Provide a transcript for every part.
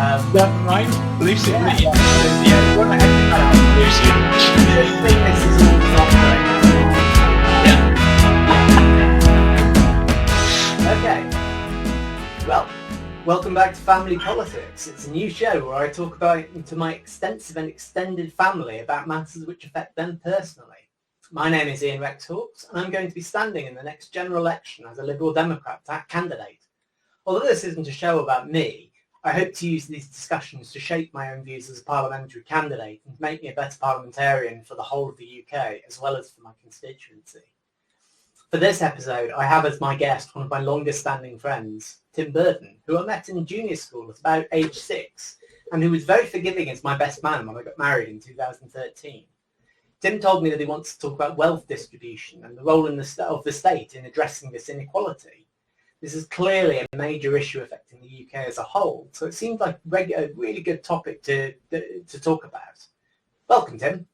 That right? Lucid. Yeah. Yeah. What the heck is that? Lucid. This is all not great. Okay. Well, welcome back to Family Politics. It's a new show where I talk to my extensive and extended family about matters which affect them personally. My name is Ian Rexhawks, and I'm going to be standing in the next general election as a Liberal Democrat candidate. Although this isn't a show about me, I hope to use these discussions to shape my own views as a parliamentary candidate and make me a better parliamentarian for the whole of the UK, as well as for my constituency. For this episode, I have as my guest one of my longest-standing friends, Tim Burton, who I met in junior school at about age 6, and who was very forgiving as my best man when I got married in 2013. Tim told me that he wants to talk about wealth distribution and the role of the state in addressing this inequality. This is clearly a major issue affecting the UK as a whole, so it seemed like a really good topic to talk about. Welcome, Tim.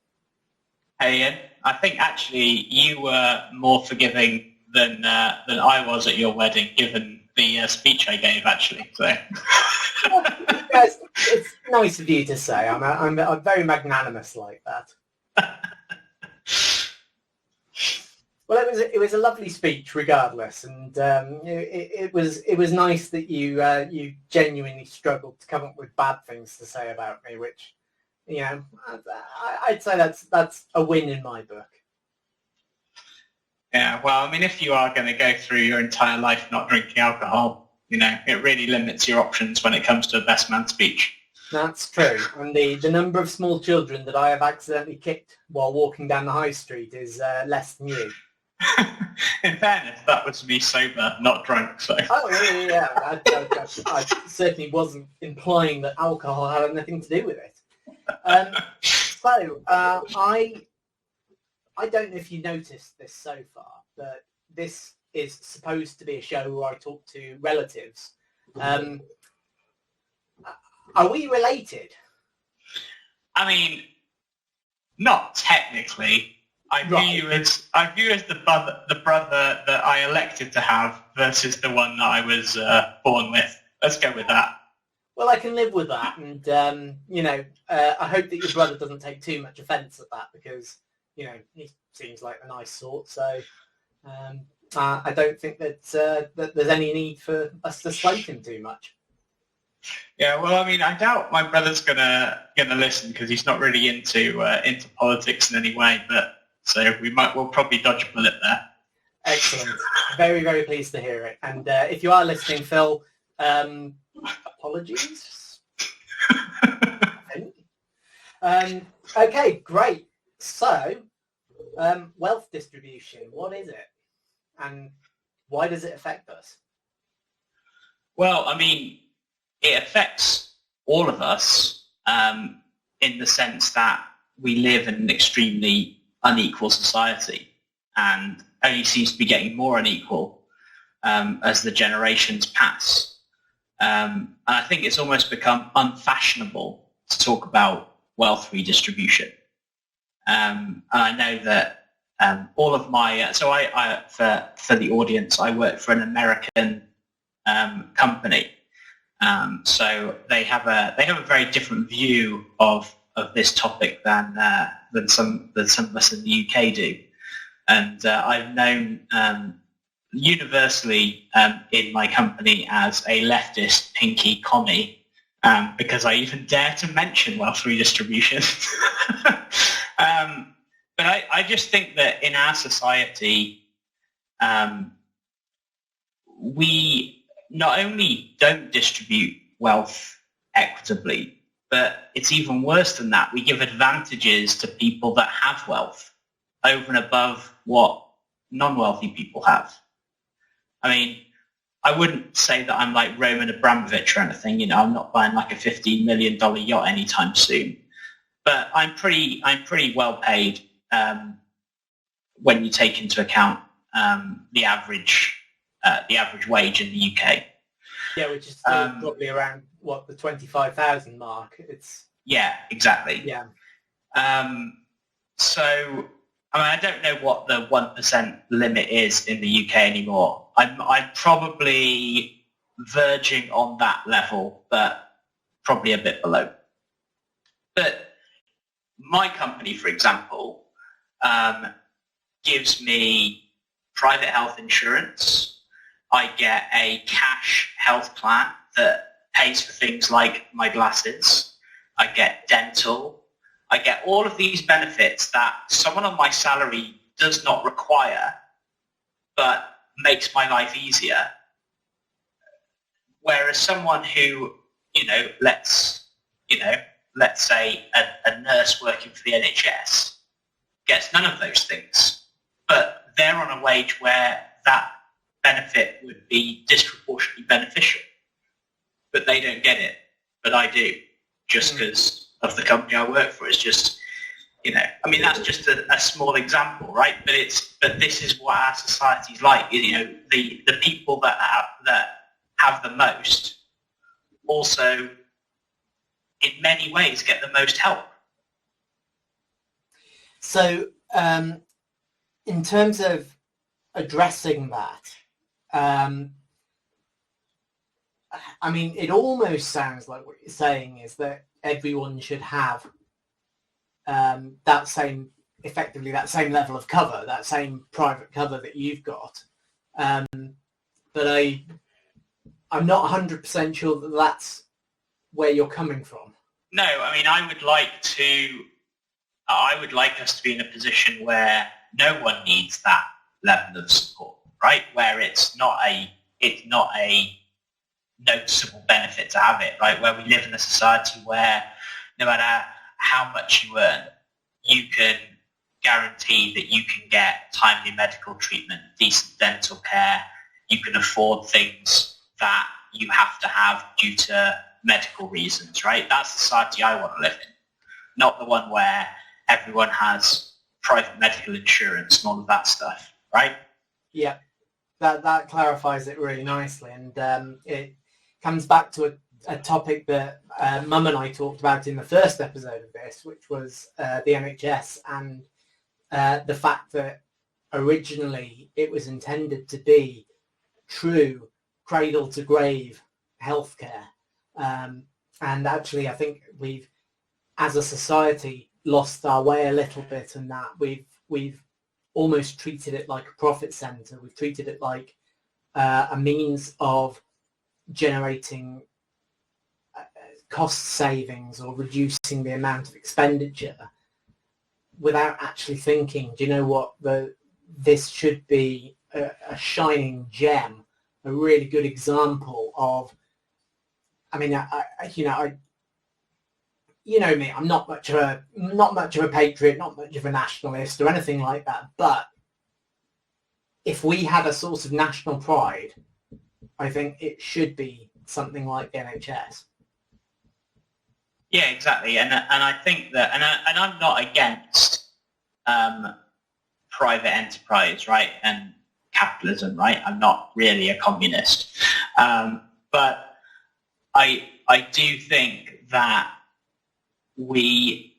Hey, Ian. I think actually you were more forgiving than I was at your wedding, given the speech I gave, actually. So. Yes, it's nice of you to say. I'm very magnanimous like that. Well, it was a lovely speech, regardless, and it was nice that you genuinely struggled to come up with bad things to say about me, which, you know, I'd say that's a win in my book. Yeah, well, I mean, if you are going to go through your entire life not drinking alcohol, you know, it really limits your options when it comes to a best man speech. That's true, and the number of small children that I have accidentally kicked while walking down the high street is less than you. In fairness, that was me sober, not drunk. So. Oh yeah. I certainly wasn't implying that alcohol had anything to do with it. I don't know if you noticed this so far, but this is supposed to be a show where I talk to relatives. Are we related? I mean, not technically. I view you as the brother that I elected to have versus the one that I was born with. Let's go with that. Well, I can live with that, and I hope that your brother doesn't take too much offence at that, because he seems like a nice sort. So I don't think that there's any need for us to slight him too much. Yeah, well, I mean, I doubt my brother's gonna listen, because he's not really into politics in any way, but. So we'll probably dodge a bullet there. Excellent. Very, very pleased to hear it. And if you are listening, Phil, apologies. Okay, great. So, wealth distribution, what is it? And why does it affect us? Well, I mean, it affects all of us in the sense that we live in an extremely unequal society, and only seems to be getting more unequal as the generations pass. And I think it's almost become unfashionable to talk about wealth redistribution. And I know that all of my for the audience, I work for an American company, so they have a very different view of this topic than some of us in the UK do. And I've known universally in my company as a leftist pinky commie, because I even dare to mention wealth redistribution. But I just think that in our society, we not only don't distribute wealth equitably, but it's even worse than that. We give advantages to people that have wealth over and above what non-wealthy people have. I mean, I wouldn't say that I'm like Roman Abramovich or anything. You know, I'm not buying like a $15 million yacht anytime soon. But I'm pretty well paid when you take into account the average wage in the UK. Yeah, which is still probably around the 25,000 mark. Yeah, exactly. Yeah. So I mean, I don't know what the 1% limit is in the UK anymore. I'm probably verging on that level, but probably a bit below. But my company, for example, gives me private health insurance. I get a cash health plan that pays for things like my glasses. I get dental. I get all of these benefits that someone on my salary does not require, but makes my life easier. Whereas someone who, let's say a nurse working for the NHS gets none of those things, but they're on a wage where that benefit would be disproportionately beneficial, but they don't get it, but I do, just because of the company I work for. It's just, that's just a small example, right? But this is what our society's like. The people that have the most also, in many ways, get the most help. So, in terms of addressing that, it almost sounds like what you're saying is that everyone should have that same level of cover, that same private cover that you've got. But I'm not 100% sure that that's where you're coming from. No, I would like us to be in a position where no one needs that level of support, right? Where it's not a noticeable benefit to have it, right? Where we live in a society where no matter how much you earn, you can guarantee that you can get timely medical treatment, decent dental care, you can afford things that you have to have due to medical reasons, right? That's the society I want to live in, not the one where everyone has private medical insurance and all of that stuff, right? Yeah, that clarifies it really nicely, and it comes back to a topic that Mum and I talked about in the first episode of this, which was the NHS and the fact that originally it was intended to be true cradle-to-grave healthcare. And actually, I think we've, as a society, lost our way a little bit in that we've almost treated it like a profit center. We've treated it like a means of generating cost savings or reducing the amount of expenditure without actually thinking, do you know what, this should be a shining gem, a really good example of, you know me, I'm not much of a patriot, not much of a nationalist or anything like that. But if we had a source of national pride, I think it should be something like the NHS. Yeah, exactly. And I think that, and I'm not against private enterprise, right, and capitalism, right? I'm not really a communist, but I do think that we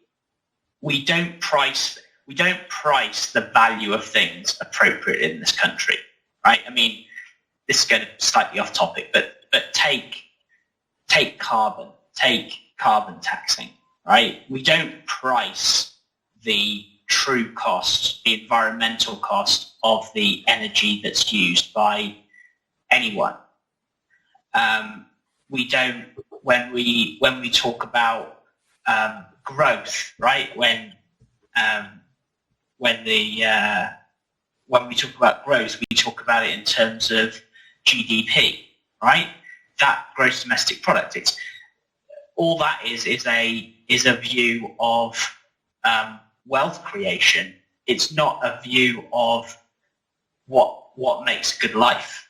don't price the value of things appropriately in this country, right? This is going slightly off topic, but take carbon taxing, right? We don't price the true cost, the environmental cost of the energy that's used by anyone. We don't, when we talk about growth, right? When we talk about growth, we talk about it in terms of GDP, right? That gross domestic product. It's all that is a view of wealth creation. It's not a view of what makes a good life,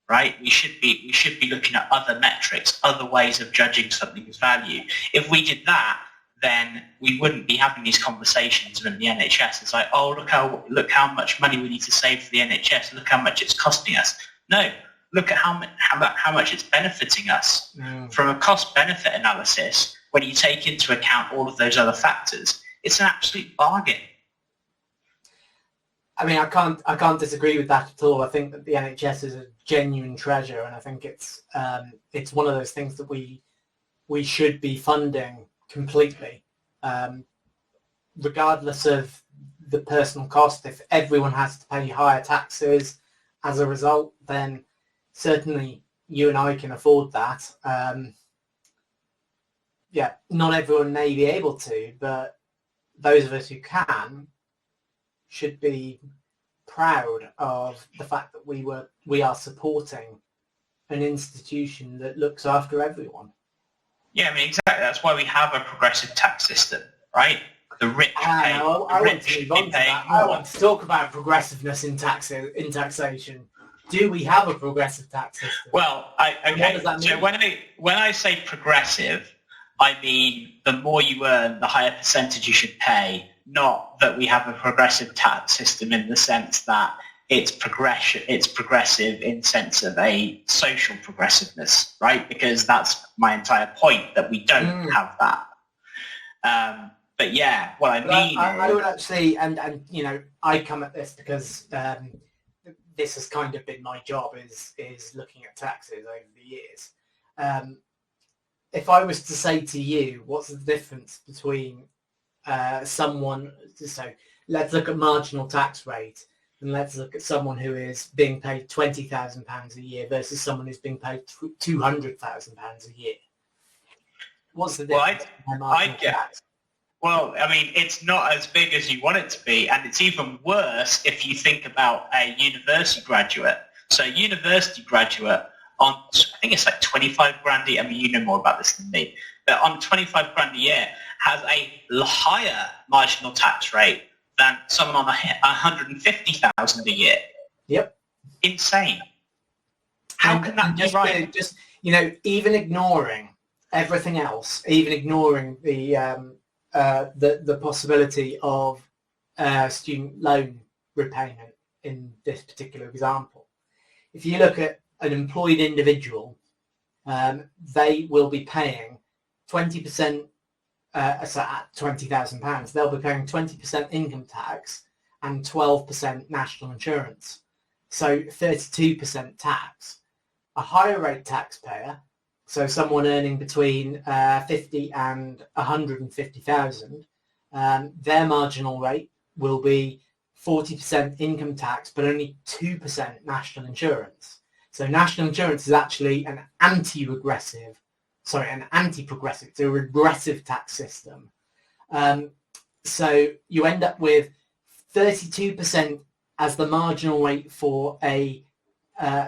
right? We should be looking at other metrics, other ways of judging something's value. If we did that, then we wouldn't be having these conversations in the NHS. It's like, oh, look how much money we need to save for the NHS. Look how much it's costing us. No, look at how much it's benefiting us. From a cost-benefit analysis, when you take into account all of those other factors, it's an absolute bargain. I can't disagree with that at all. I think that the NHS is a genuine treasure, and I think it's one of those things that we we should be funding completely, regardless of the personal cost. If everyone has to pay higher taxes as a result, then certainly you and I can afford that. Not everyone may be able to, but those of us who can should be proud of the fact that we are supporting an institution that looks after everyone. Yeah, I mean, exactly. That's why we have a progressive tax system, right? The rich pay. I want to move on to that. I want to talk about progressiveness in taxation. Do we have a progressive tax system? Well, okay. What does that mean? So when I say progressive, I mean the more you earn, the higher percentage you should pay. Not that we have a progressive tax system in the sense that it's progressive in sense of a social progressiveness, right? Because that's my entire point, that we don't have that. But yeah, what I mean I would actually, and I come at this because this has kind of been my job, is looking at taxes over the years. If I was to say to you, what's the difference between someone, so let's look at marginal tax rate, and let's look at someone who is being paid £20,000 a year versus someone who's being paid £200,000 a year. What's the difference? Well, I mean, it's not as big as you want it to be, and it's even worse if you think about a university graduate. So a university graduate on, I think it's like 25 grand a year, I mean, you know more about this than me, but on 25 grand a year has a higher marginal tax rate than someone on 150,000 a year. Yep. Insane. How can that be right? Just, even ignoring everything else, even ignoring the possibility of student loan repayment in this particular example. If you look at an employed individual, they will be paying 20%, so at £20,000, they'll be paying 20% income tax and 12% national insurance. So 32% tax. A higher rate taxpayer, so someone earning between 50 and 150,000, their marginal rate will be 40% income tax, but only 2% national insurance. So national insurance is actually an anti-progressive, it's a regressive tax system. So you end up with 32% as the marginal rate for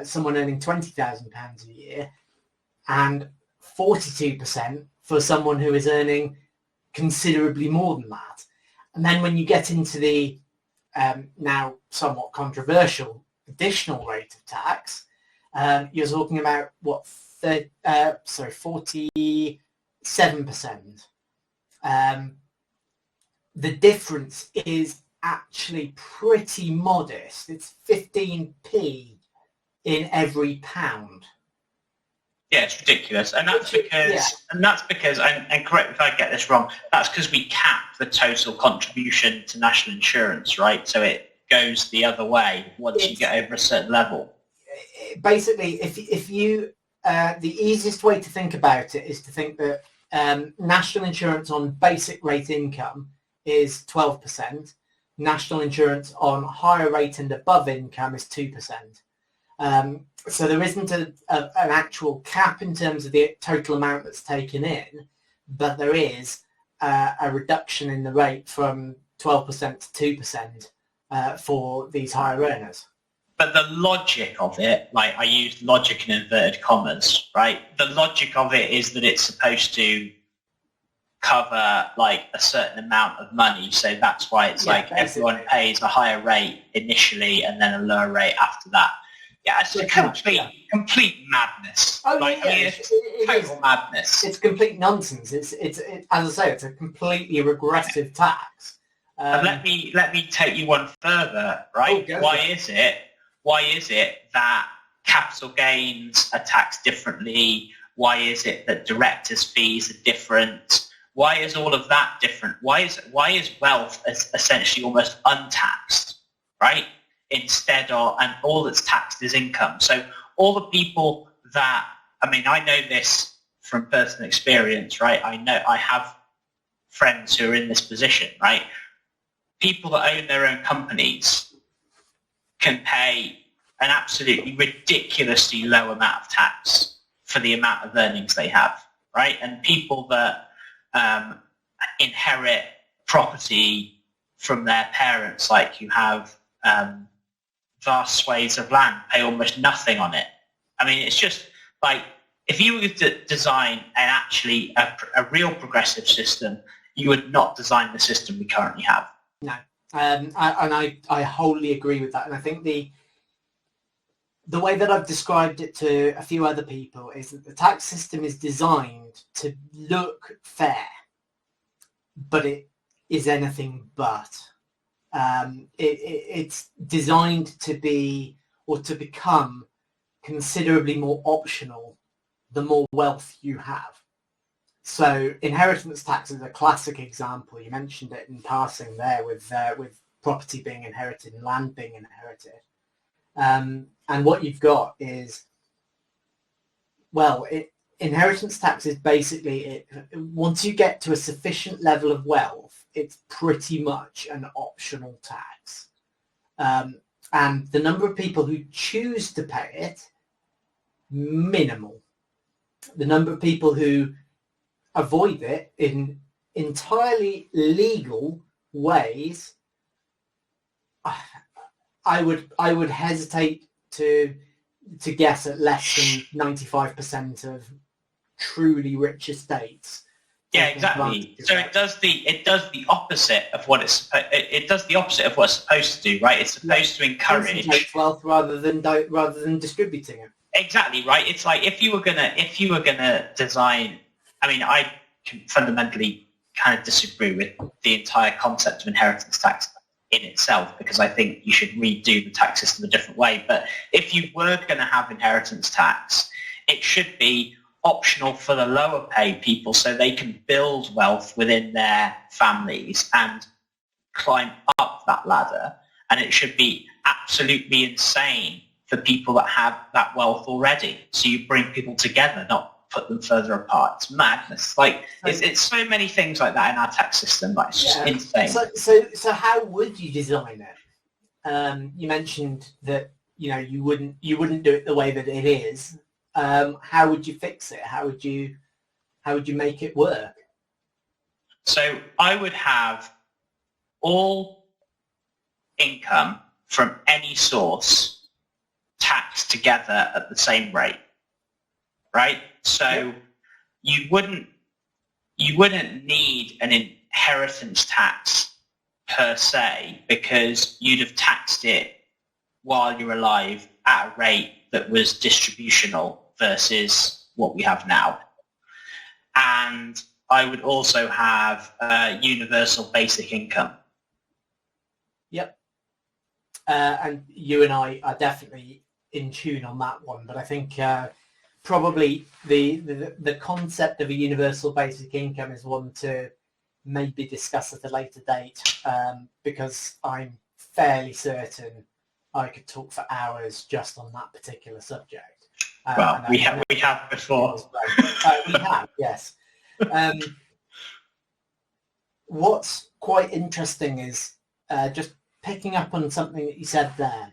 someone earning £20,000 a year, and 42% for someone who is earning considerably more than that. And then when you get into the now somewhat controversial additional rate of tax, you're talking about 47%. The difference is actually pretty modest. It's 15p in every pound. Yeah, it's ridiculous, and that's because, and correct me if I get this wrong, that's because we cap the total contribution to national insurance, right? So it goes the other way once you get over a certain level. Basically, if you, the easiest way to think about it is to think that national insurance on basic rate income is 12%. National insurance on higher rate and above income is 2%. So there isn't an actual cap in terms of the total amount that's taken in, but there is a reduction in the rate from 12% to 2% for these higher earners. But the logic of it, like I used logic in inverted commas, right? The logic of it is that it's supposed to cover like a certain amount of money. So that's why it's basically everyone pays a higher rate initially and then a lower rate after that. Yeah, it's a complete madness. It's total madness. It's complete nonsense. It's as I say, it's a completely regressive tax. And let me take you one further, right? Why is it that capital gains are taxed differently? Why is it that directors' fees are different? Why is all of that different? Why is wealth essentially almost untaxed, right? Instead of, and all that's taxed is income. So all the people that, I mean, I know this from personal experience, right? I know I have friends who are in this position, right? People that own their own companies can pay an absolutely ridiculously low amount of tax for the amount of earnings they have, right? And people that inherit property from their parents, like you have vast swathes of land, pay almost nothing on it. I mean, it's just like, if you were to design a real progressive system, you would not design the system we currently have. No, I wholly agree with that. And I think the way that I've described it to a few other people is that the tax system is designed to look fair, but it is anything but. It's designed to be, or to become, considerably more optional the more wealth you have. So inheritance tax is a classic example. You mentioned it in passing there with property being inherited and land being inherited. And what you've got is, inheritance tax is basically, once you get to a sufficient level of wealth, it's pretty much an optional tax. And the number of people who choose to pay it, minimal. The number of people who avoid it in entirely legal ways, I would hesitate to guess at less than 95% of truly rich estates. Yeah, exactly. So it does the opposite of what it's supposed to do, right? It's supposed to encourage wealth rather than distributing it. Exactly, right. It's like if you were gonna design. I mean, I can fundamentally kind of disagree with the entire concept of inheritance tax in itself, because I think you should redo the tax system a different way. But if you were going to have inheritance tax, it should be optional for the lower paid people so they can build wealth within their families and climb up that ladder. And it should be absolutely insane for people that have that wealth already. So you bring people together, not put them further apart. It's madness. Like it's so many things like that in our tax system. Like it's just insane. So how would you design it? You mentioned that you wouldn't do it the way that it is. How would you fix it? How would you make it work? So I would have all income from any source taxed together at the same rate, right? So you wouldn't need an inheritance tax per se, because you'd have taxed it while you're alive at a rate that was distributional versus what we have now. And I would also have universal basic income. Yep. And you and I are definitely in tune on that one, but I think probably the concept of a universal basic income is one to maybe discuss at a later date, because I'm fairly certain I could talk for hours just on that particular subject. Well, we have before. We have, yes. What's quite interesting is just picking up on something that you said there.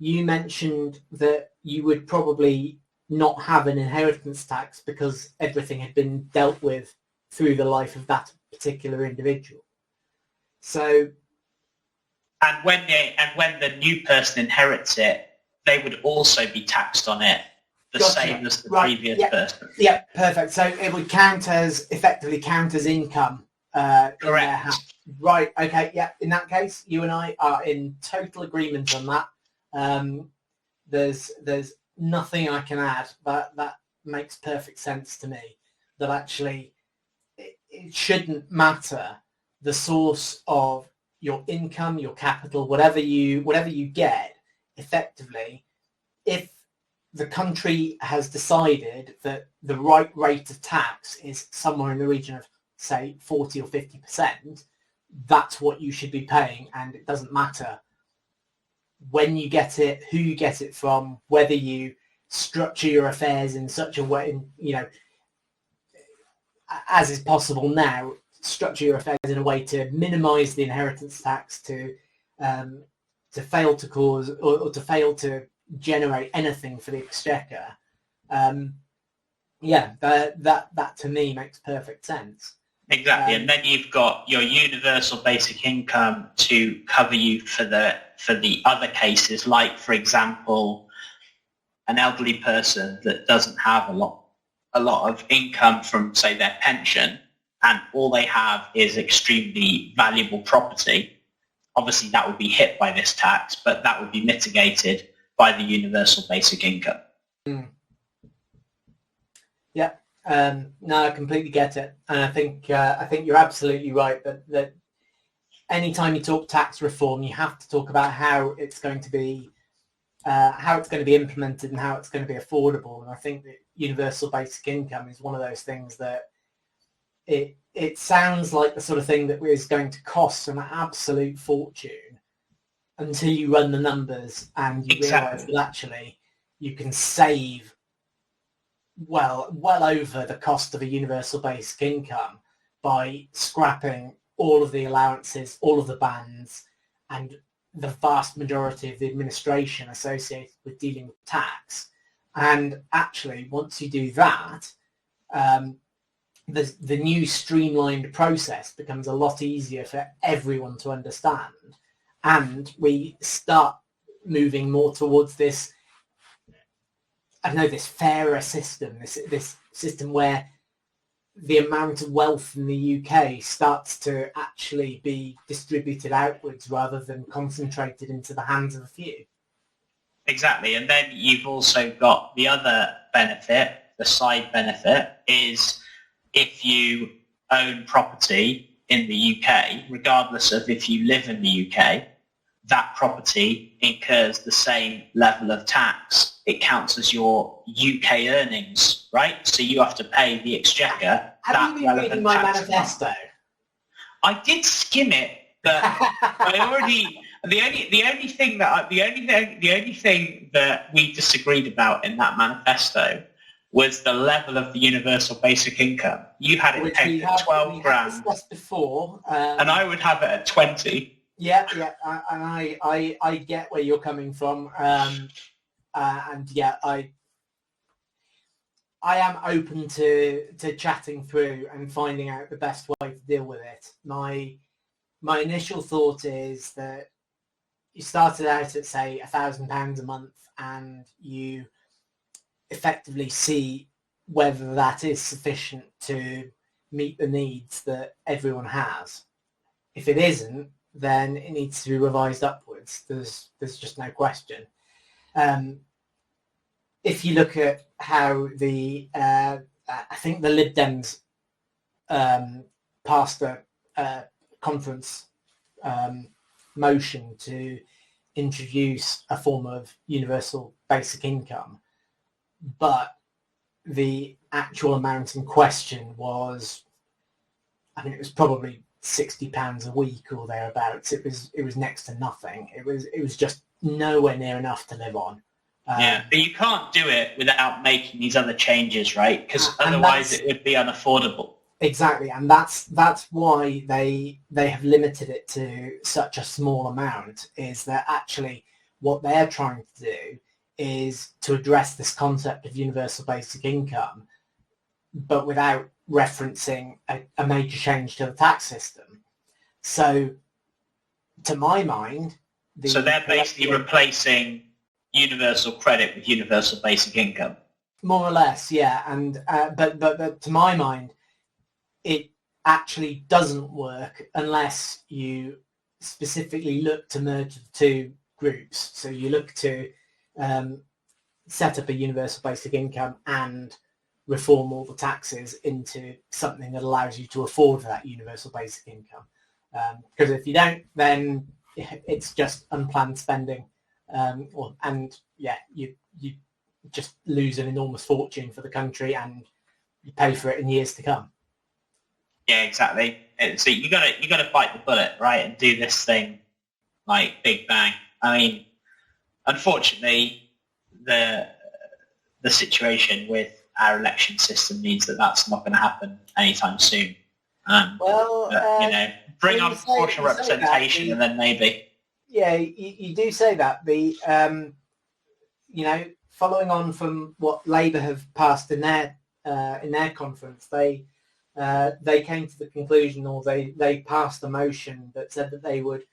You mentioned that you would probably not have an inheritance tax because everything had been dealt with through the life of that particular individual. So, and when the new person inherits it, they would also be taxed on it the same as the previous person. Yeah, perfect. So it would effectively count as income. Correct. Right. Okay. Yeah. In that case, you and I are in total agreement on that. There's nothing I can add, but that makes perfect sense to me. That actually, it shouldn't matter the source of your income, your capital, whatever you get. Effectively, if the country has decided that the right rate of tax is somewhere in the region of, say, 40 or 50%, that's what you should be paying, and it doesn't matter when you get it, who you get it from, whether you structure your affairs in such a way, as is possible now, structure your affairs in a way to minimise the inheritance tax, to fail to cause or to fail to generate anything for the exchequer. That to me makes perfect sense. Exactly, and then you've got your universal basic income to cover you for the other cases, like, for example, an elderly person that doesn't have a lot of income from, say, their pension, and all they have is extremely valuable property. Obviously, that would be hit by this tax, but that would be mitigated by the universal basic income. Mm. Yeah. No, I completely get it, and I think you're absolutely right that anytime you talk tax reform, you have to talk about how it's going to be implemented and how it's going to be affordable. And I think that universal basic income is one of those things that it sounds like the sort of thing that is going to cost an absolute fortune until you run the numbers and you realise that actually you can save well over the cost of a universal basic income by scrapping all of the allowances, all of the bans, and the vast majority of the administration associated with dealing with tax. And actually, once you do that, the new streamlined process becomes a lot easier for everyone to understand. And we start moving more towards this, this fairer system, this system where the amount of wealth in the UK starts to actually be distributed outwards rather than concentrated into the hands of a few. Exactly, and then you've also got the other benefit, the side benefit, is if you own property in the UK, regardless of if you live in the UK, that property incurs the same level of tax. It counts as your UK earnings, right? So you have to pay the exchequer. Have you been reading my manifesto? I did skim it, but the only thing that we disagreed about in that manifesto was the level of the universal basic income. You had it pegged at 12 grand, before, and I would have it at 20. Yeah, and I get where you're coming from, and yeah, I am open to chatting through and finding out the best way to deal with it. My initial thought is that you started out at, say, £1,000 a month, and you effectively see whether that is sufficient to meet the needs that everyone has. If it isn't, then it needs to be revised upwards. There's just no question. If you look at how I think the Lib Dems passed a conference motion to introduce a form of universal basic income, but the actual amount in question was, it was probably £60 a week or thereabouts. It was next to nothing. It was just nowhere near enough to live on. Yeah, but you can't do it without making these other changes, right? Because otherwise it would be unaffordable. Exactly, and that's why they have limited it to such a small amount. Is that actually what they're trying to do is to address this concept of universal basic income, but without referencing a major change to the tax system. So, to my mind, so they're basically replacing universal credit with universal basic income. More or less, yeah. And but to my mind, it actually doesn't work unless you specifically look to merge the two groups. So you look to set up a universal basic income and reform all the taxes into something that allows you to afford that universal basic income. Because if you don't, then it's just unplanned spending, you just lose an enormous fortune for the country, and you pay for it in years to come. Yeah, exactly. So you gotta bite the bullet, right, and do this thing like big bang. I mean, unfortunately, the the situation with our election system means that that's not going to happen anytime soon. Well, but, bring on proportional representation, and then maybe. Yeah, you do say that. The following on from what Labour have passed in their conference, they came to the conclusion, or they passed a motion that said that they would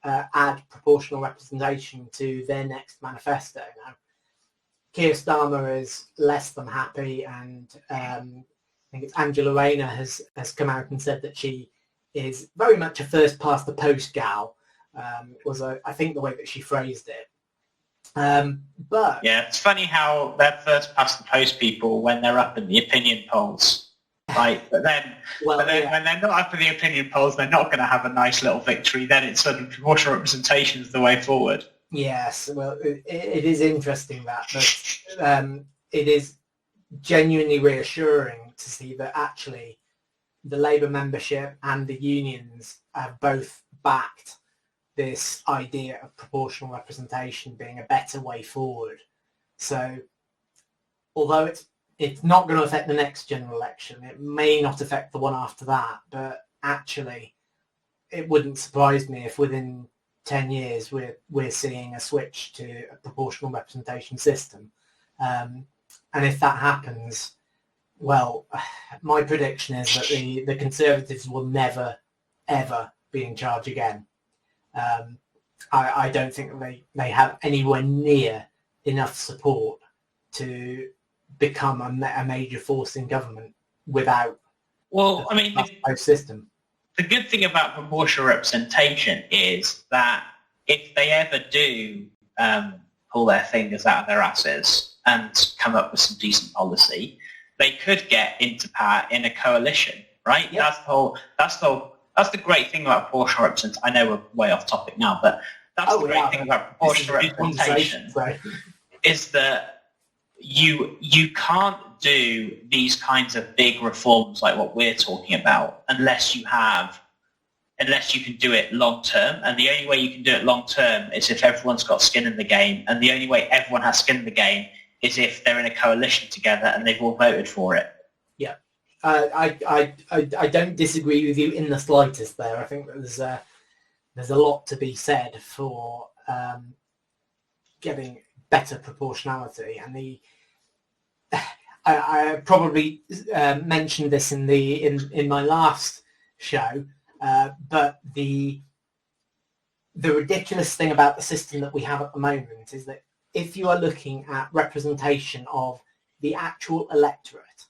add proportional representation to their next manifesto. Now, Keir Starmer is less than happy, and I think it's Angela Rayner has come out and said that she is very much a first past the post gal. I think the way that she phrased it. But yeah, it's funny how they're first past the post people when they're up in the opinion polls, right? But then, when they're not up in the opinion polls, they're not going to have a nice little victory. Then it's sort of proportional representation is the way forward. Yes, well, it is interesting that, but it is genuinely reassuring to see that actually the Labour membership and the unions have both backed this idea of proportional representation being a better way forward. So although it's not going to affect the next general election, it may not affect the one after that, but actually it wouldn't surprise me if within 10 years we're seeing a switch to a proportional representation system. And if that happens, well, my prediction is that the Conservatives will never, ever be in charge again. I don't think they have anywhere near enough support to become a major force in government without the system. The good thing about proportional representation is that if they ever do pull their fingers out of their asses and come up with some decent policy, they could get into power in a coalition, right? Yep. That's the great thing about proportional representation. I know we're way off topic now, but that's the great thing about proportional representation is that you can't do these kinds of big reforms like what we're talking about unless you can do it long term. And the only way you can do it long term is if everyone's got skin in the game. And the only way everyone has skin in the game is if they're in a coalition together and they've all voted for it. Yeah. I don't disagree with you in the slightest there. I think that there's a lot to be said for getting better proportionality, and I probably mentioned this in my last show, but the ridiculous thing about the system that we have at the moment is that if you are looking at representation of the actual electorate,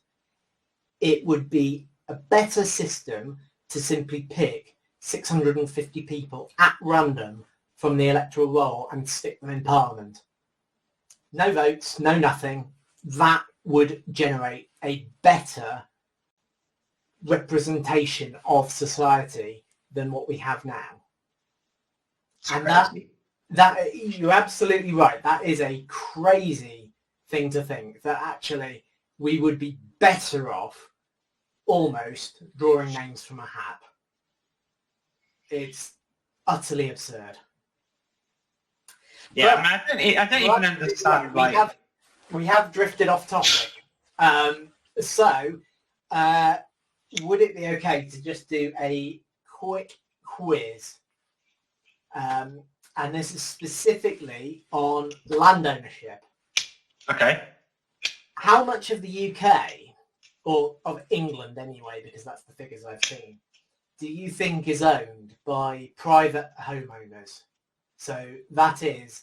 it would be a better system to simply pick 650 people at random from the electoral roll and stick them in Parliament. No votes, no nothing. That would generate a better representation of society than what we have now. And that you're absolutely right. That is a crazy thing to think, that actually we would be better off almost drawing names from a hat. It's utterly absurd. Yeah, I don't even understand. We have drifted off topic. So would it be okay to just do a quick quiz? And this is specifically on land ownership. Okay. How much of the UK, or of England anyway, because that's the figures I've seen, do you think is owned by private homeowners? So that is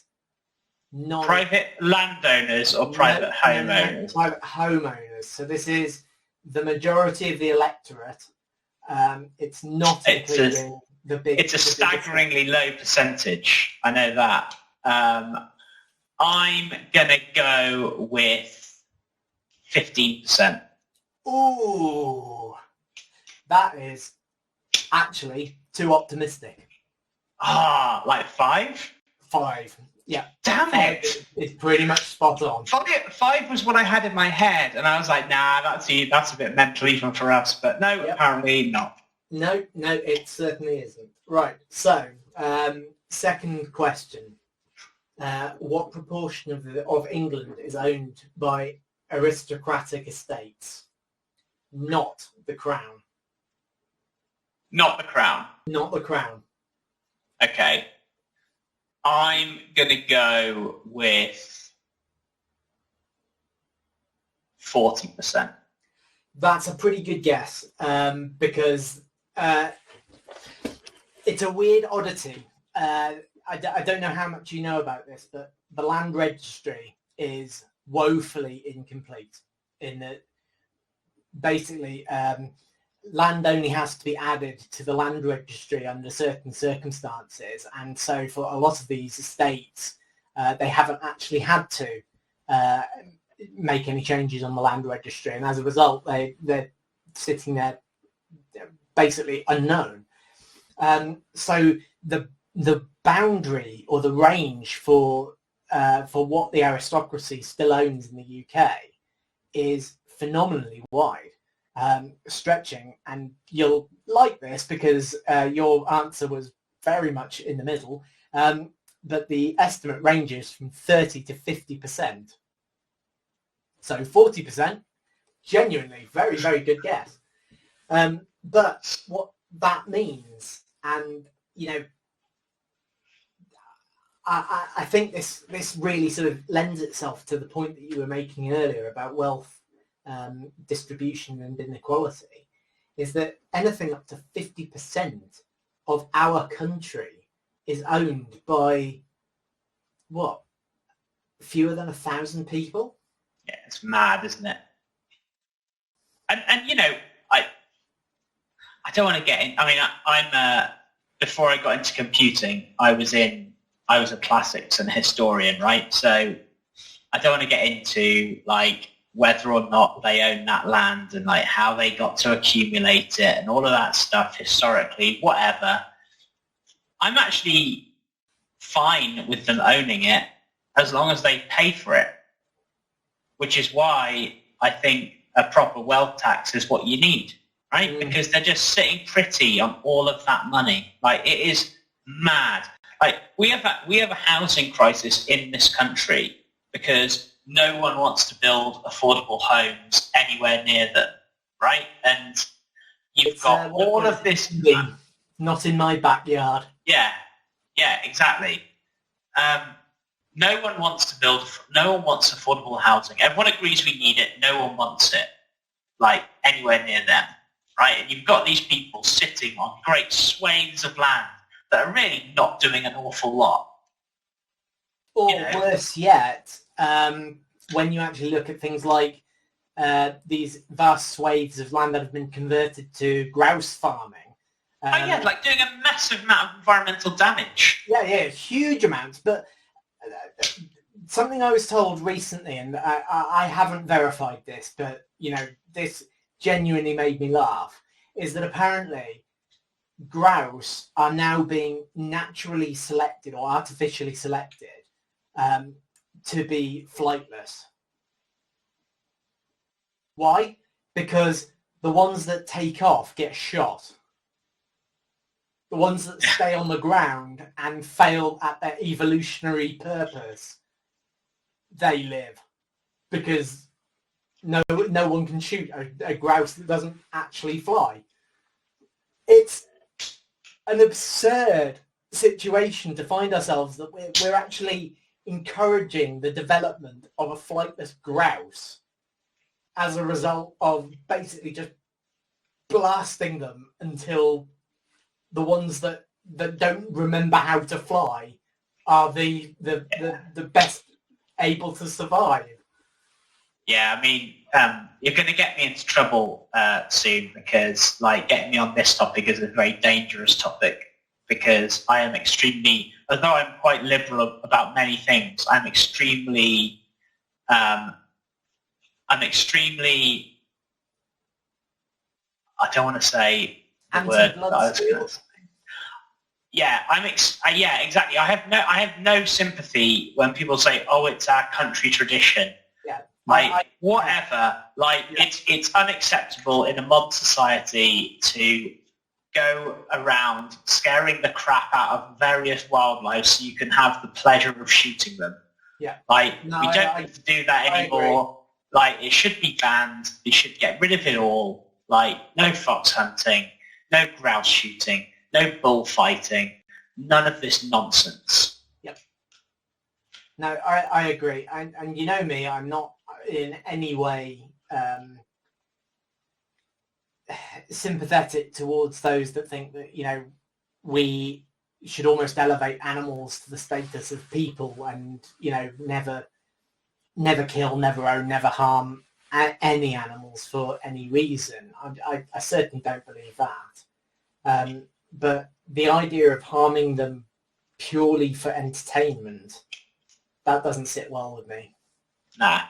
private landowners or private homeowners? Private homeowners. So this is the majority of the electorate. It's not including the big... It's a staggeringly low percentage. I know that. I'm going to go with 15%. Ooh, that is actually too optimistic. Like 5? 5, yeah. Damn it! It's pretty much spot on. 5 was what I had in my head, and I was like, nah, that's a bit mental even for us. But no, apparently not. No, it certainly isn't. Right, so, second question. What proportion of England is owned by aristocratic estates, not the crown. Not the crown. Not the crown. Okay. I'm going to go with 40%. That's a pretty good guess, because it's a weird oddity. I don't know how much you know about this, but the land registry is woefully incomplete in that basically land only has to be added to the land registry under certain circumstances, and so for a lot of these estates they haven't actually had to make any changes on the land registry, and as a result they're sitting there basically unknown. So the boundary or the range for what the aristocracy still owns in the UK is phenomenally wide, stretching, and you'll like this because your answer was very much in the middle, but the estimate ranges from 30 to 50%. So 40%, genuinely very, very good guess. But what that means, and you know, I think this really sort of lends itself to the point that you were making earlier about wealth distribution and inequality, is that anything up to 50% of our country is owned by what, fewer than 1,000 people? Yeah, it's mad, isn't it? And you know, I don't want to get in. I mean, I'm before I got into computing, I was a classics and historian, right? So I don't want to get into like whether or not they own that land and like how they got to accumulate it and all of that stuff historically, whatever. I'm actually fine with them owning it as long as they pay for it, which is why I think a proper wealth tax is what you need, right? Because they're just sitting pretty on all of that money. Like, it is mad. Like, we have a housing crisis in this country because no one wants to build affordable homes anywhere near them, right? And you've got all of this... Not in my backyard. Yeah, exactly. No one wants affordable housing. Everyone agrees we need it. No one wants it, like, anywhere near them, right? And you've got these people sitting on great swathes of land that are really not doing an awful lot. Or worse yet, when you actually look at things like these vast swathes of land that have been converted to grouse farming. Like doing a massive amount of environmental damage. Yeah, huge amounts. But something I was told recently, and I haven't verified this, but you know, this genuinely made me laugh, is that apparently grouse are now being naturally selected or artificially selected to be flightless. Why? Because the ones that take off get shot. The ones that stay on the ground and fail at their evolutionary purpose, they live. Because no one can shoot a grouse that doesn't actually fly. It's an absurd situation to find ourselves that we're actually encouraging the development of a flightless grouse as a result of basically just blasting them until the ones that don't remember how to fly are the best able to survive. Yeah, I mean, you're going to get me into trouble soon because, like, getting me on this topic is a very dangerous topic because I am extremely, although I'm quite liberal about many things, I'm extremely, I don't want to say the word that I was going to say. Yeah, yeah, exactly. I have no sympathy when people say, "Oh, it's our country tradition." Yeah. Whatever. It's unacceptable in a modern society to go around scaring the crap out of various wildlife so you can have the pleasure of shooting them. Yeah. We don't need to do that anymore. Like, it should be banned. You should get rid of it all. Like, no fox hunting, no grouse shooting, no bullfighting, none of this nonsense. Yep. No, I agree. And you know me, I'm not in any way sympathetic towards those that think that, you know, we should almost elevate animals to the status of people and, you know, never kill, never own, never harm any animals for any reason. I certainly don't believe that. But the idea of harming them purely for entertainment, that doesn't sit well with me. Nah.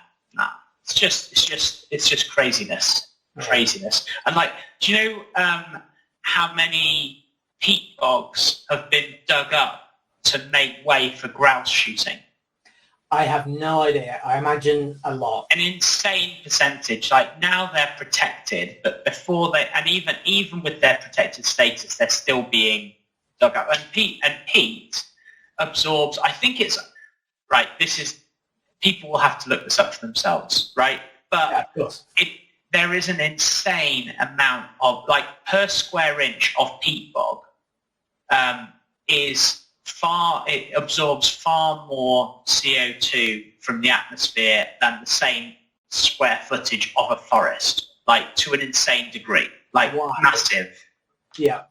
It's just craziness. Craziness. And like, do you know how many peat bogs have been dug up to make way for grouse shooting? I have no idea. I imagine a lot. An insane percentage. Like, now they're protected, but before they, and even with their protected status, they're still being dug up. And peat absorbs, I think it's, right, this is, people will have to look this up for themselves, right? But yeah, of course. There is an insane amount of, like, per square inch of peat bog it absorbs far more CO2 from the atmosphere than the same square footage of a forest, like, to an insane degree, like, wow. Massive. Yeah.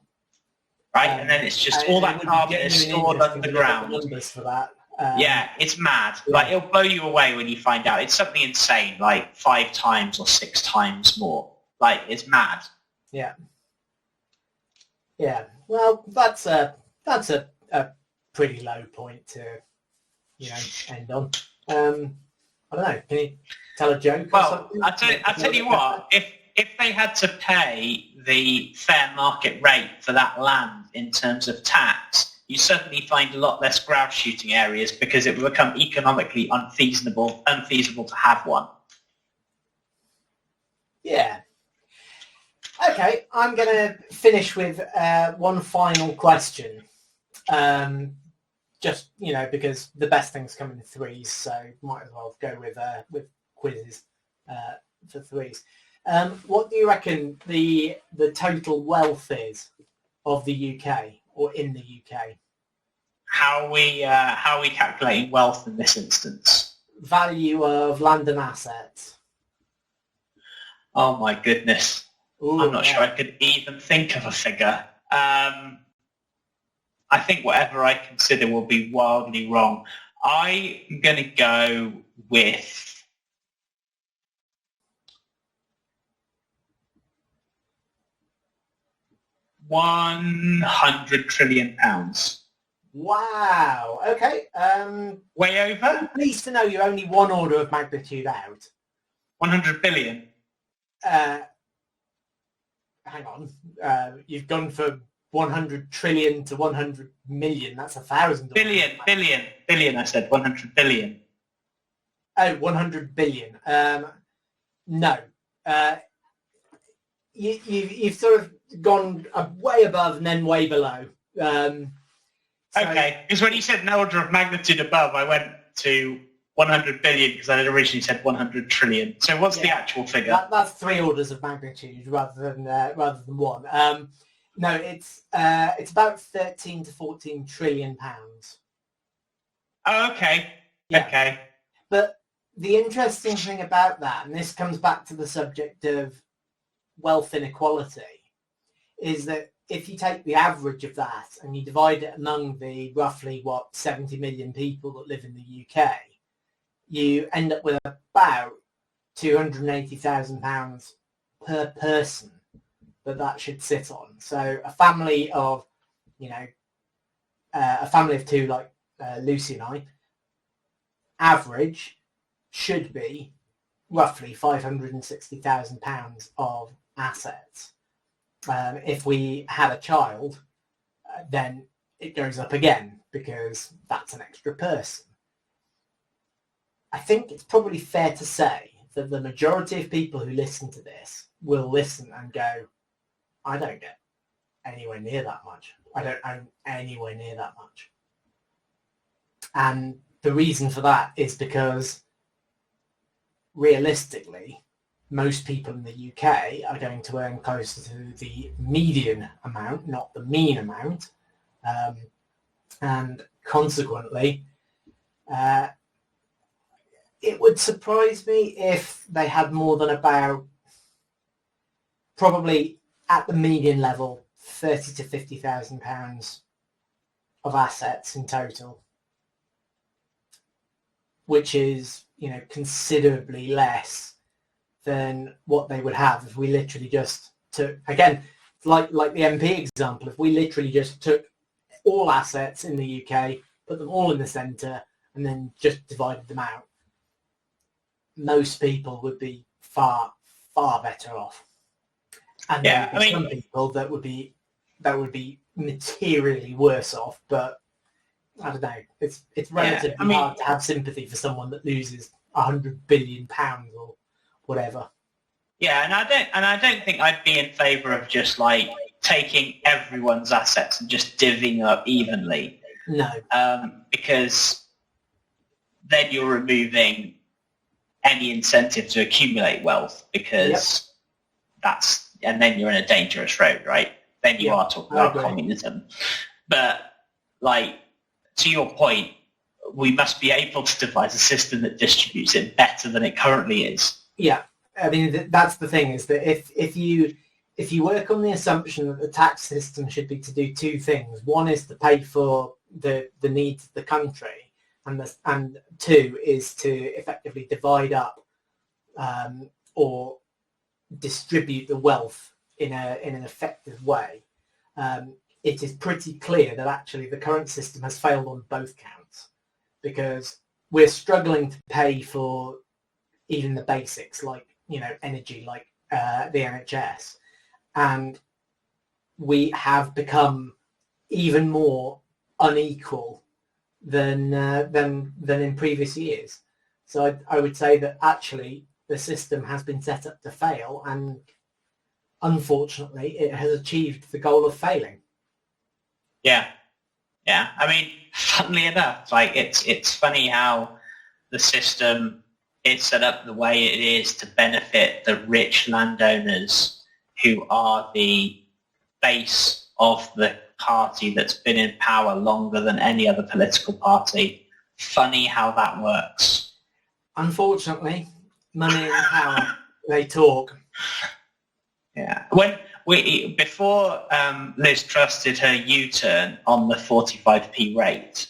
Right, and then it's just all that carbon is stored underground. Numbers for that. Yeah, it's mad. Yeah. Like, it'll blow you away when you find out. It's something insane, like 5 times or 6 times more. Like, it's mad. Yeah. Yeah. Well, that's a pretty low point to, you know, end on. I don't know. Can you tell a joke? Well, I'll tell you what. If they had to pay the fair market rate for that land in terms of tax, you certainly find a lot less grouse shooting areas because it will become economically unfeasible to have one. Yeah. Okay, I'm going to finish with one final question. Just, you know, because the best things come in threes, so might as well go with quizzes for threes. What do you reckon the total wealth is of the UK or in the UK? How are we calculating wealth in this instance? Value of land and assets. Oh my goodness. Ooh, I'm not sure I could even think of a figure. I think whatever I consider will be wildly wrong. I'm going to go with £100 trillion. Wow. Okay. Way over? I'm pleased to know you're only one order of magnitude out. 100 billion. Hang on. You've gone from 100 trillion to 100 million. That's 1,000. Billion. I said 100 billion. Oh, 100 billion. No. You've sort of gone way above and then way below. Okay, because when you said an order of magnitude above, I went to 100 billion because I had originally said 100 trillion. So what's the actual figure? That's 3 orders of magnitude rather than one. No, it's about 13 to 14 trillion pounds. Oh, okay. Yeah. Okay. But the interesting thing about that, and this comes back to the subject of wealth inequality, is that if you take the average of that and you divide it among the roughly 70 million people that live in the UK, you end up with about £280,000 per person that should sit on. So a family of, a family of 2 like Lucy and I, average should be roughly £560,000 of assets. If we had a child, then it goes up again because that's an extra person. I think it's probably fair to say that the majority of people who listen to this will listen and go, I don't get anywhere near that much. I don't own anywhere near that much. And the reason for that is because realistically, most people in the UK are going to earn closer to the median amount, not the mean amount. And consequently, it would surprise me if they had more than about, probably at the median level, £30,000 to £50,000 of assets in total, which is, considerably less than what they would have if we literally just took, again, like the MP example, if we literally just took all assets in the UK, put them all in the centre, and then just divided them out, most people would be far, far better off. And there would be some people that would be materially worse off, but I don't know. It's relatively hard to have sympathy for someone that loses £100 billion or whatever. Yeah, and I don't think I'd be in favour of just like taking everyone's assets and just divvying up evenly. No. Because then you're removing any incentive to accumulate wealth, because and then you're in a dangerous road, right? Then you are talking about communism. But like, to your point, we must be able to devise a system that distributes it better than it currently is. Yeah, I mean, that's the thing, is that if you work on the assumption that the tax system should be to do two things, one is to pay for the needs of the country, and two is to effectively divide up or distribute the wealth in an effective way, it is pretty clear that actually the current system has failed on both counts, because we're struggling to pay for even the basics, like energy, like the NHS, and we have become even more unequal than in previous years. So I would say that actually the system has been set up to fail, and unfortunately it has achieved the goal of failing. Yeah. I mean, funnily enough, like it's funny how the system is set up the way it is to benefit the rich landowners who are the base of the party that's been in power longer than any other political party. Funny how that works. Unfortunately, money and power, they talk. Yeah. Before Liz Truss did her U-turn on the 45p rate,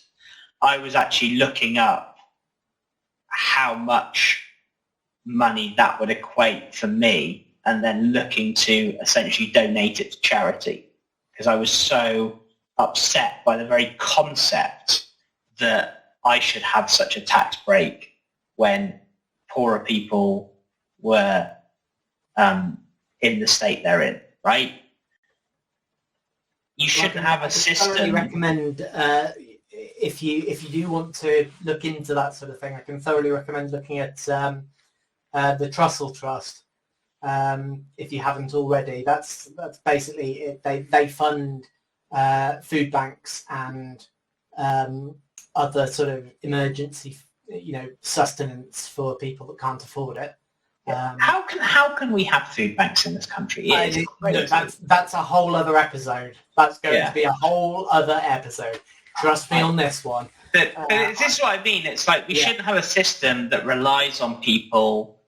I was actually looking up how much money that would equate for me, and then looking to essentially donate it to charity, because I was so upset by the very concept that I should have such a tax break when poorer people were in the state they're in, right? You shouldn't have a system. I thoroughly recommend, if you do want to look into that sort of thing, I can thoroughly recommend looking at the Trussell Trust. If you haven't already, that's basically it. They fund food banks and other sort of emergency, sustenance for people that can't afford it. How can we have food banks in this country? That's a whole other episode. That's going to be a whole other episode. Trust me on this one. But this is what I mean. It's like we shouldn't have a system that relies on people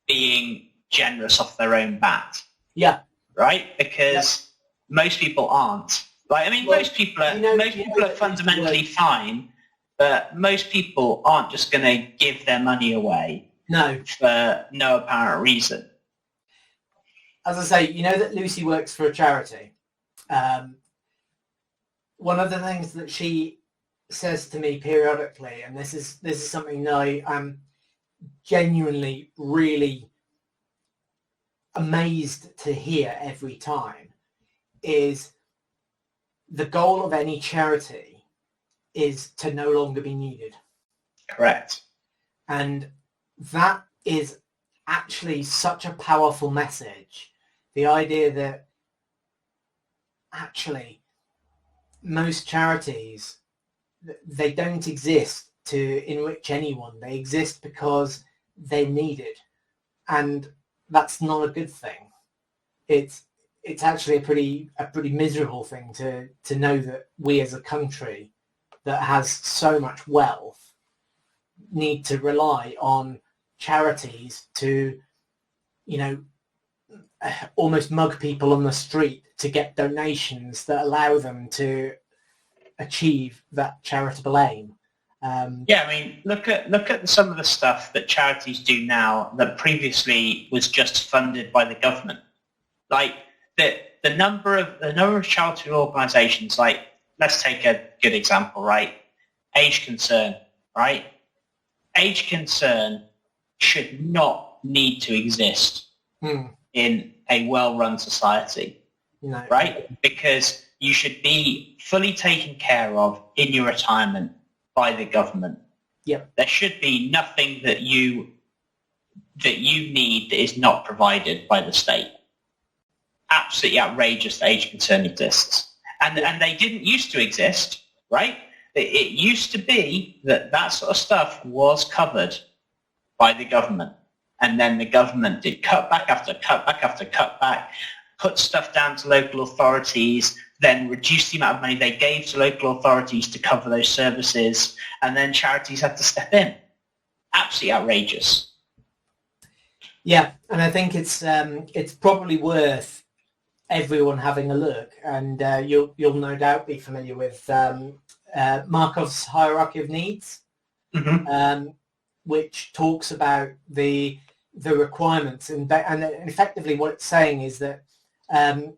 being generous off their own bat. Yeah. Right? Because most people aren't. Like, I mean, most people are fundamentally fine, but most people aren't just going to give their money away. No. For no apparent reason. As I say, that Lucy works for a charity. One of the things that she says to me periodically, and this is something that I am genuinely really amazed to hear every time, is the goal of any charity is to no longer be needed. Correct. And that is actually such a powerful message. The idea that actually most charities, they don't exist to enrich anyone. They exist because they're needed, and that's not a good thing. It's actually a pretty miserable thing to know that we as a country that has so much wealth need to rely on charities to, almost mug people on the street to get donations that allow them to achieve that charitable aim. Yeah, I mean, look at some of the stuff that charities do now that previously was just funded by the government. Like the number of charitable organisations. Like, let's take a good example, right? Age Concern, right? Age Concern should not need to exist in a well-run society, right? Because you should be fully taken care of in your retirement by the government. Yep. There should be nothing that you need that is not provided by the state. Absolutely outrageous that Age Concern exists. And they didn't used to exist, right? It used to be that sort of stuff was covered by the government. And then the government did cutback after cutback after cutback, put stuff down to local authorities, then reduced the amount of money they gave to local authorities to cover those services, and then charities had to step in. Absolutely outrageous. Yeah, and I think it's probably worth everyone having a look, and you'll no doubt be familiar with Markov's hierarchy of needs, which talks about the requirements, and effectively what it's saying is that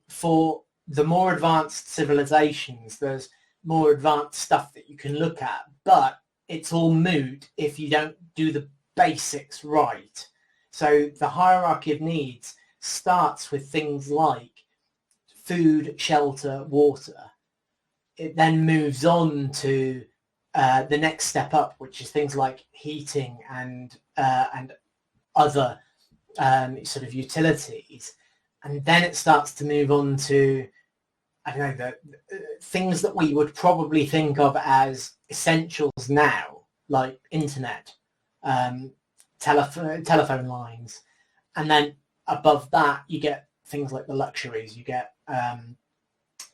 for the more advanced civilizations, there's more advanced stuff that you can look at, but it's all moot if you don't do the basics right. So the hierarchy of needs starts with things like food, shelter, water. It then moves on to the next step up, which is things like heating and other sort of utilities. And then it starts to move on to, I don't know, the things that we would probably think of as essentials now, like internet, telephone lines. And then above that, you get things like the luxuries. You get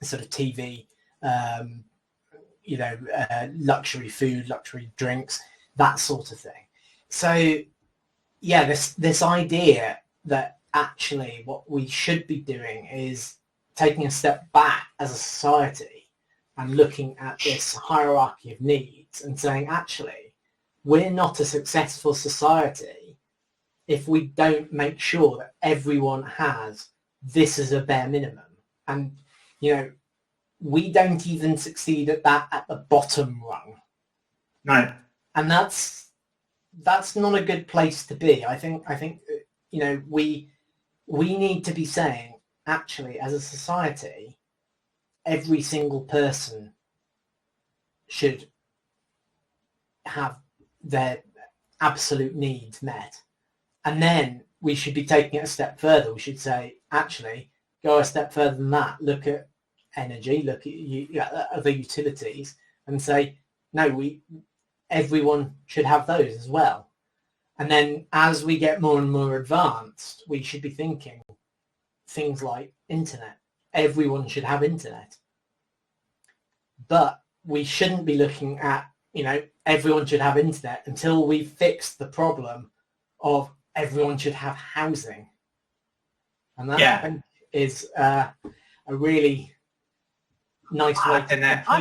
sort of TV, luxury food, luxury drinks, that sort of thing. So, yeah, this idea that actually what we should be doing is taking a step back as a society and looking at this hierarchy of needs and saying, actually, we're not a successful society if we don't make sure that everyone has this as a bare minimum. And, we don't even succeed at that at the bottom rung. No. And that's not a good place to be. I think we need to be saying, actually, as a society, every single person should have their absolute needs met. And then we should be taking it a step further. We should say, actually, go a step further than that. Look at energy, look at other utilities, and say, no, everyone should have those as well. And then as we get more and more advanced, we should be thinking things like internet. Everyone should have internet. But we shouldn't be looking at, everyone should have internet until we've fixed the problem of everyone should have housing. And that, I think, is a really nice way I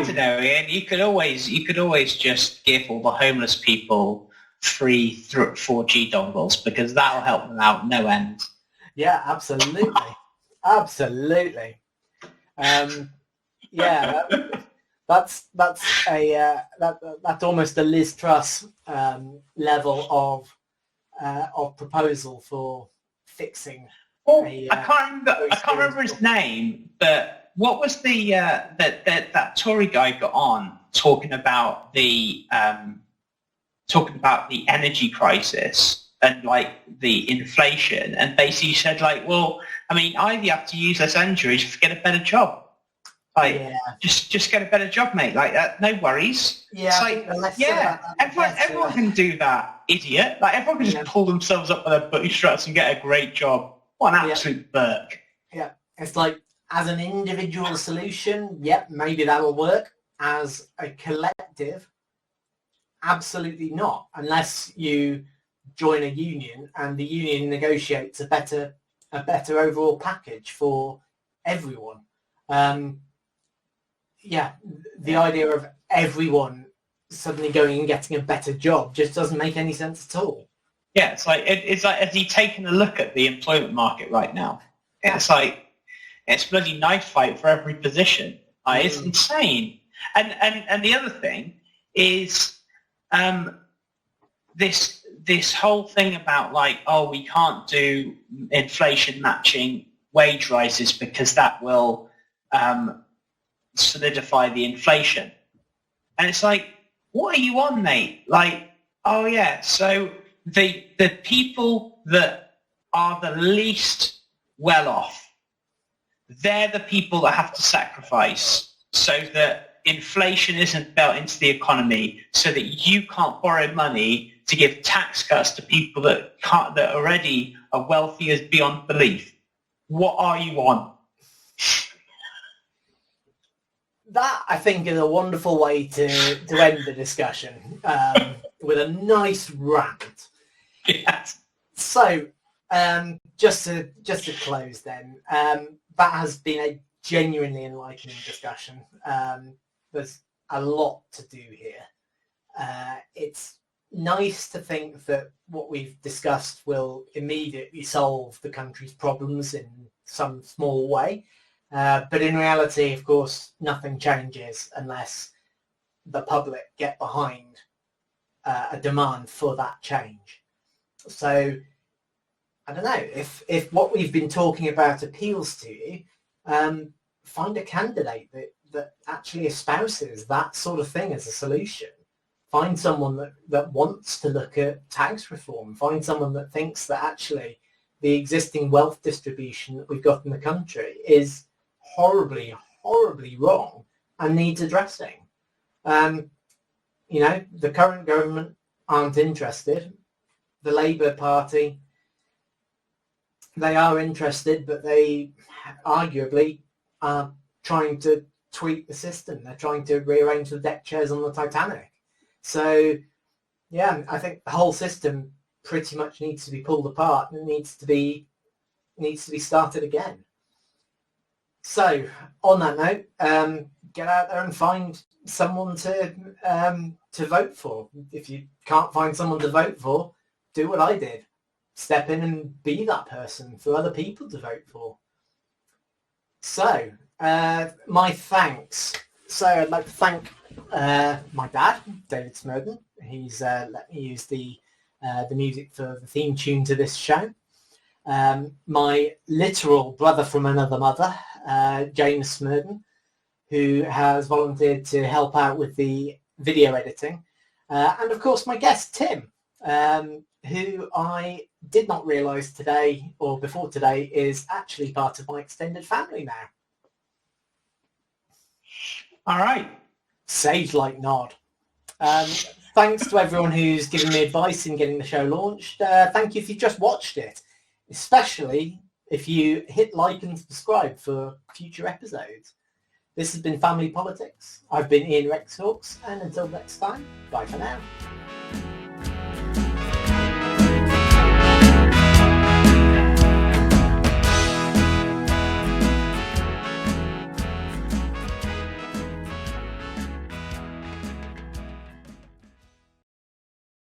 don't know, Ian. You could always just give all the homeless people free 4G dongles, because that'll help them out no end. Yeah, absolutely. Absolutely. That's almost a Liz Truss level of proposal for fixing. I can't remember his name, but what was that Tory guy got on talking about the energy crisis and like the inflation, and basically said like, well, I mean, either you have to use less energy or you have to get a better job. Like, Yeah. just get a better job, mate. Like, no worries. Yeah. It's I like, think the less said yeah, about that, the everyone better. can do that, idiot. Like, everyone can just Yeah. pull themselves up by their bootstraps and get a great job. What an Yeah. absolute burk. Yeah. It's like, as an individual solution, yep, maybe that'll work. As a collective, absolutely not, unless you join a union and the union negotiates a better overall package for everyone. The idea of everyone suddenly going and getting a better job just doesn't make any sense at all. Yeah, it's like has he taken a look at the employment market right now? It's like it's bloody knife fight for every position. Like, it's insane. And the other thing is this whole thing about like, oh, we can't do inflation matching wage rises because that will solidify the inflation. And it's like, what are you on, mate? Like, oh yeah, so the people that are the least well off, they're the people that have to sacrifice so that inflation isn't built into the economy, so that you can't borrow money to give tax cuts to people that already are wealthy as beyond belief. What are you on? That, I think, is a wonderful way to end the discussion, with a nice rant. Yes. So, just to close then, that has been a genuinely enlightening discussion. There's a lot to do here. It's nice to think that what we've discussed will immediately solve the country's problems in some small way. But in reality, of course, nothing changes unless the public get behind a demand for that change. So, I don't know, if what we've been talking about appeals to you, find a candidate that actually espouses that sort of thing as a solution. Find someone that wants to look at tax reform. Find someone that thinks that actually the existing wealth distribution that we've got in the country is horribly, horribly wrong and needs addressing. The current government aren't interested. The Labour Party, they are interested, but they arguably are trying to tweak the system. They're trying to rearrange the deck chairs on the Titanic. So, yeah, I think the whole system pretty much needs to be pulled apart and needs to be started again. So, on that note, get out there and find someone to vote for. If you can't find someone to vote for, do what I did. Step in and be that person for other people to vote for. So, my thanks. So I'd like to thank my dad, David Smurden. He's let me use the music for the theme tune to this show. My literal brother from another mother, James Smurden, who has volunteered to help out with the video editing. And of course my guest, Tim, who I did not realise today or before today is actually part of my extended family now. All right. Sage like nod. Thanks to everyone who's given me advice in getting the show launched. Thank you if you just watched it, especially if you hit like and subscribe for future episodes. This has been Family Politics. I've been Ian Rex Hawks, and until next time, bye for now.